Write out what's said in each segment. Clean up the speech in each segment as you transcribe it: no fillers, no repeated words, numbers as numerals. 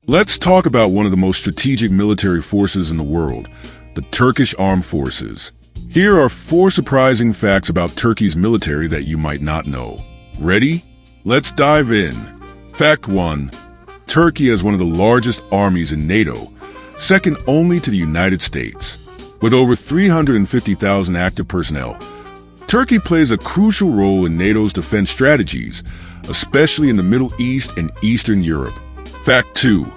Let's talk about one of the most strategic military forces in the world, the Turkish Armed Forces. Here are 4 surprising facts about Turkey's military that you might not know. Ready? Let's dive in. Fact 1. Turkey has one of the largest armies in NATO, second only to the United States. With over 350,000 active personnel, Turkey plays a crucial role in NATO's defense strategies, especially in the Middle East and Eastern Europe. Fact 2.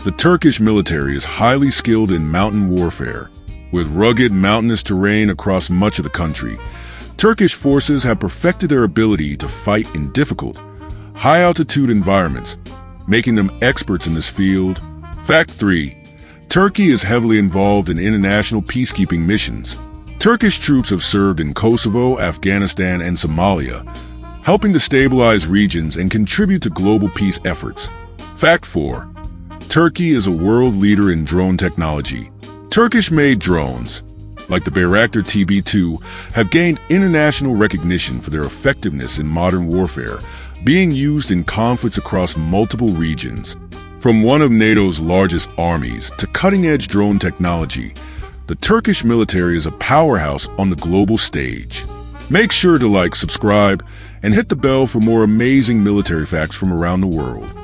The Turkish military is highly skilled in mountain warfare. With rugged, mountainous terrain across much of the country, Turkish forces have perfected their ability to fight in difficult, high-altitude environments, making them experts in this field. Fact 3. Turkey is heavily involved in international peacekeeping missions. Turkish troops have served in Kosovo, Afghanistan, and Somalia, helping to stabilize regions and contribute to global peace efforts. Fact 4. Turkey is a world leader in drone technology. Turkish-made drones, like the Bayraktar TB2, have gained international recognition for their effectiveness in modern warfare, being used in conflicts across multiple regions. From one of NATO's largest armies to cutting-edge drone technology, the Turkish military is a powerhouse on the global stage. Make sure to like, subscribe, and hit the bell for more amazing military facts from around the world.